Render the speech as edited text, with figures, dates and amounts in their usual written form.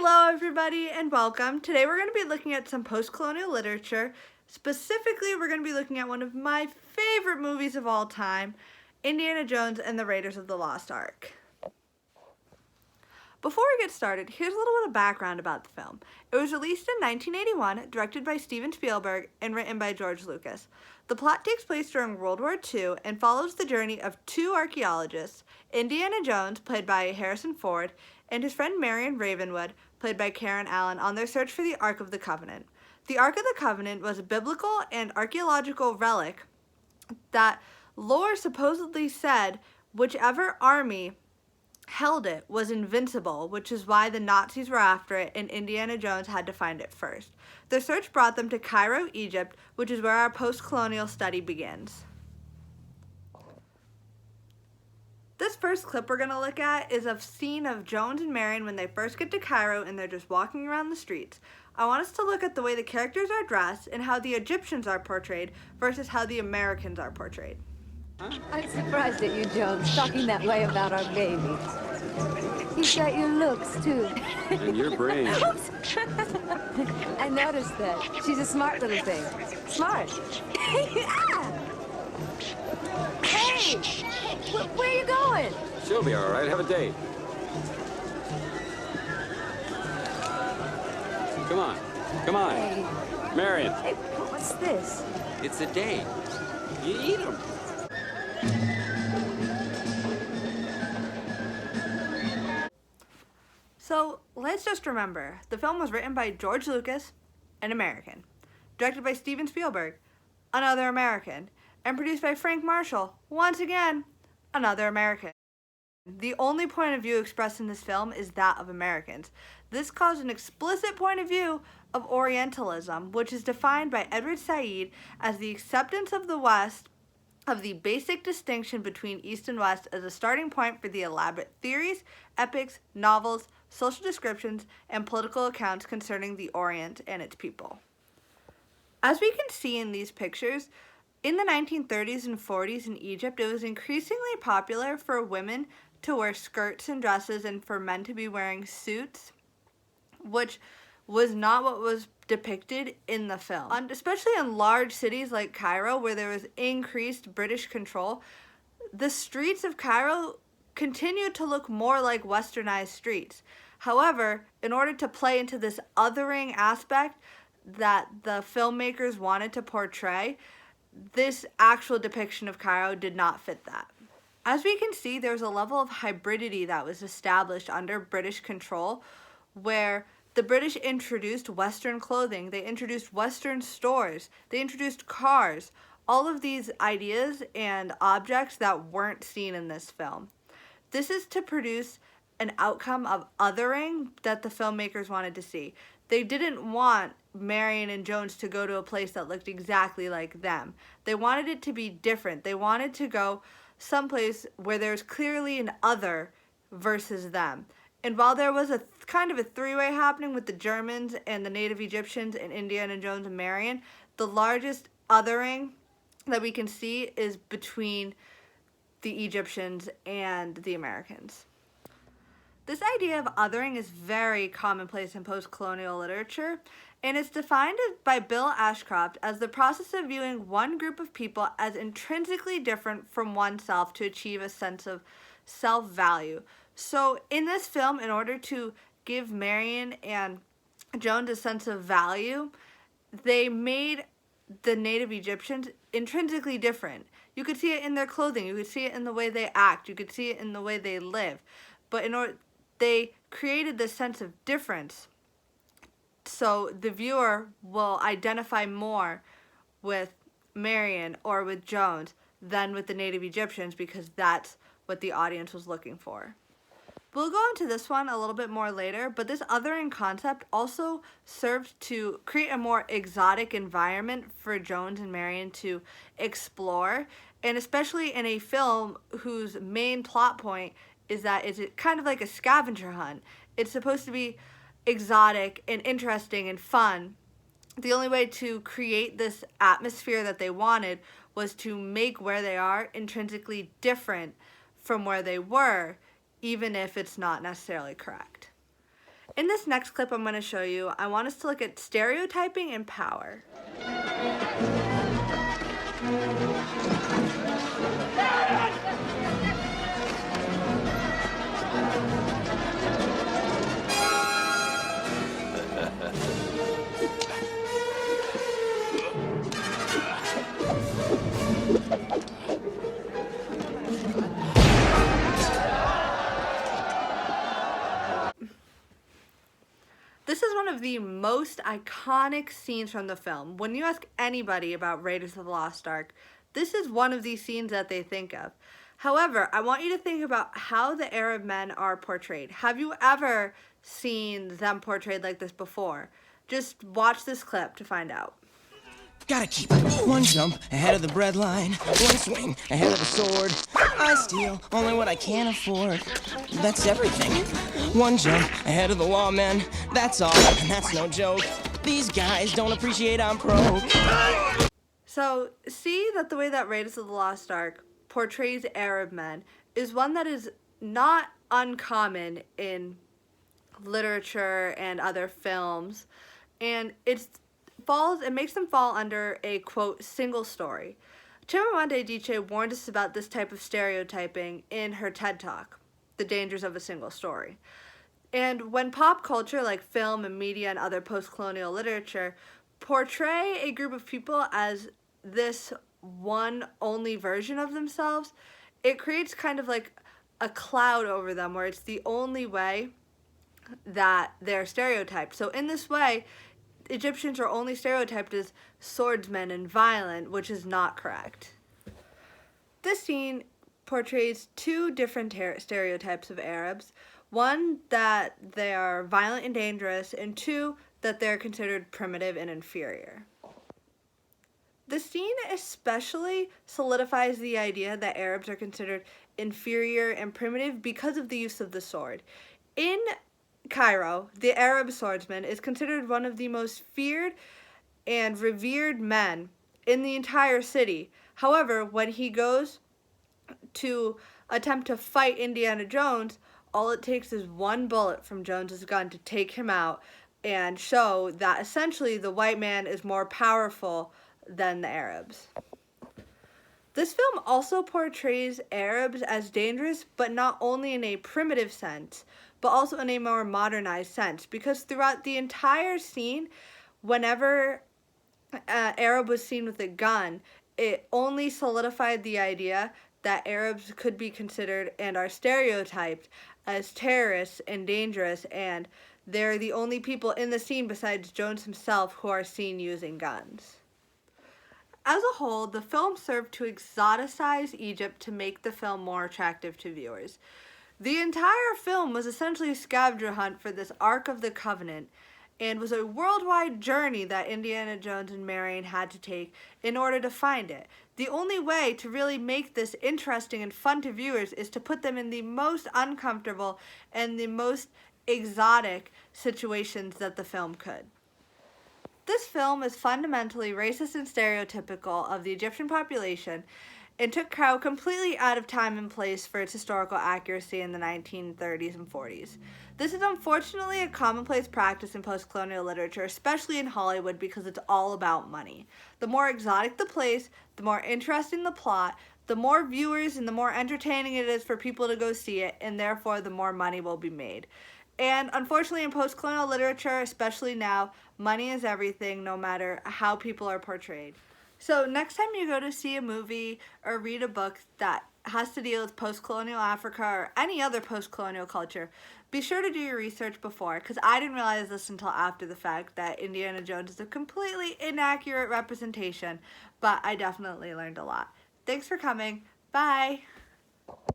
Hello everybody and welcome. Today we're going to be looking at some post-colonial literature. Specifically, we're going to be looking at one of my favorite movies of all time, Indiana Jones and the Raiders of the Lost Ark. Before we get started, here's a little bit of background about the film. It was released in 1981, directed by Steven Spielberg, and written by George Lucas. The plot takes place during World War II and follows the journey of two archaeologists, Indiana Jones, played by Harrison Ford, and his friend Marion Ravenwood, played by Karen Allen, on their search for the Ark of the Covenant. The Ark of the Covenant was a biblical and archaeological relic that lore supposedly said whichever army held it was invincible, which is why the Nazis were after it and Indiana Jones had to find it first. Their search brought them to Cairo, Egypt, which is where our post-colonial study begins. This first clip we're going to look at is a scene of Jones and Marion when they first get to Cairo and they're just walking around the streets. I want us to look at the way the characters are dressed and how the Egyptians are portrayed versus how the Americans are portrayed. I'm surprised at you, Jones, talking that way about our baby. He's got your looks, too. And your brain. Oops. I noticed that. She's a smart little thing. Smart. Ah! Hey! Where are you going? She'll be all right. Have a date. Come on. Come on. Hey. Marion. Hey, what's this? It's a date. You eat them. So let's just remember, the film was written by George Lucas, an American, directed by Steven Spielberg, another American, and produced by Frank Marshall, once again, another American. The only point of view expressed in this film is that of Americans. This caused an explicit point of view of Orientalism, which is defined by Edward Said as the acceptance of the West of the basic distinction between East and West as a starting point for the elaborate theories, epics, novels, social descriptions, and political accounts concerning the Orient and its people. As we can see in these pictures, in the 1930s and 40s in Egypt, it was increasingly popular for women to wear skirts and dresses and for men to be wearing suits, which was not what was depicted in the film. Especially in large cities like Cairo, where there was increased British control, the streets of Cairo continued to look more like westernized streets. However, in order to play into this othering aspect that the filmmakers wanted to portray, this actual depiction of Cairo did not fit that. As we can see, there's a level of hybridity that was established under British control, where the British introduced Western clothing, they introduced Western stores, they introduced cars, all of these ideas and objects that weren't seen in this film. This is to produce an outcome of othering that the filmmakers wanted to see. They didn't want Marion and Jones to go to a place that looked exactly like them. They wanted it to be different. They wanted to go someplace where there's clearly an other versus them. And while there was a kind of a three-way happening with the Germans and the native Egyptians and Indiana Jones and Marion, the largest othering that we can see is between the Egyptians and the Americans. This idea of othering is very commonplace in post-colonial literature, and it's defined by Bill Ashcroft as the process of viewing one group of people as intrinsically different from oneself to achieve a sense of self-value. So in this film, in order to give Marion and Jones a sense of value, they made the native Egyptians intrinsically different. You could see it in their clothing, you could see it in the way they act, you could see it in the way they live. But in order, they created this sense of difference, so the viewer will identify more with Marion or with Jones than with the native Egyptians, because that's what the audience was looking for. We'll go into this one a little bit more later, but this othering concept also served to create a more exotic environment for Jones and Marion to explore, and especially in a film whose main plot point is that it's kind of like a scavenger hunt. It's supposed to be exotic and interesting and fun. The only way to create this atmosphere that they wanted was to make where they are intrinsically different from where they were, even if it's not necessarily correct. In this next clip I'm going to show you, I want us to look at stereotyping and power. This is one of the most iconic scenes from the film. When you ask anybody about Raiders of the Lost Ark, this is one of these scenes that they think of. However, I want you to think about how the Arab men are portrayed. Have you ever seen them portrayed like this before? Just watch this clip to find out. Gotta keep one jump ahead of the breadline, one swing ahead of the sword. I steal only what I can afford. That's everything. One jump ahead of the lawmen. That's all, and that's no joke. These guys don't appreciate I'm broke. So, see that the way that Raiders of the Lost Ark portrays Arab men is one that is not uncommon in literature and other films, and it makes them fall under a, quote, single story. Chimamanda Adichie warned us about this type of stereotyping in her TED Talk, The Dangers of a Single Story. And when pop culture, like film and media and other post-colonial literature, portray a group of people as this one only version of themselves, it creates kind of like a cloud over them where it's the only way that they're stereotyped. So in this way, Egyptians are only stereotyped as swordsmen and violent, which is not correct. This scene portrays two different stereotypes of Arabs. One, that they are violent and dangerous, and two, that they're considered primitive and inferior. The scene especially solidifies the idea that Arabs are considered inferior and primitive because of the use of the sword. In Cairo, the Arab swordsman is considered one of the most feared and revered men in the entire city. However, when he goes to attempt to fight Indiana Jones, all it takes is one bullet from Jones's gun to take him out and show that essentially the white man is more powerful than the Arabs. This film also portrays Arabs as dangerous, but not only in a primitive sense, but also in a more modernized sense, because throughout the entire scene, whenever Arab was seen with a gun, it only solidified the idea that Arabs could be considered and are stereotyped as terrorists and dangerous, and they're the only people in the scene besides Jones himself who are seen using guns. As a whole, the film served to exoticize Egypt to make the film more attractive to viewers. The entire film was essentially a scavenger hunt for this Ark of the Covenant, and was a worldwide journey that Indiana Jones and Marion had to take in order to find it. The only way to really make this interesting and fun to viewers is to put them in the most uncomfortable and the most exotic situations that the film could. This film is fundamentally racist and stereotypical of the Egyptian population and took Cairo completely out of time and place for its historical accuracy in the 1930s and 40s. This is unfortunately a commonplace practice in post-colonial literature, especially in Hollywood, because it's all about money. The more exotic the place, the more interesting the plot, the more viewers and the more entertaining it is for people to go see it, and therefore the more money will be made. And unfortunately in post-colonial literature, especially now, money is everything no matter how people are portrayed. So next time you go to see a movie or read a book that has to deal with post-colonial Africa or any other post-colonial culture, be sure to do your research before, because I didn't realize this until after the fact that Indiana Jones is a completely inaccurate representation, but I definitely learned a lot. Thanks for coming. Bye!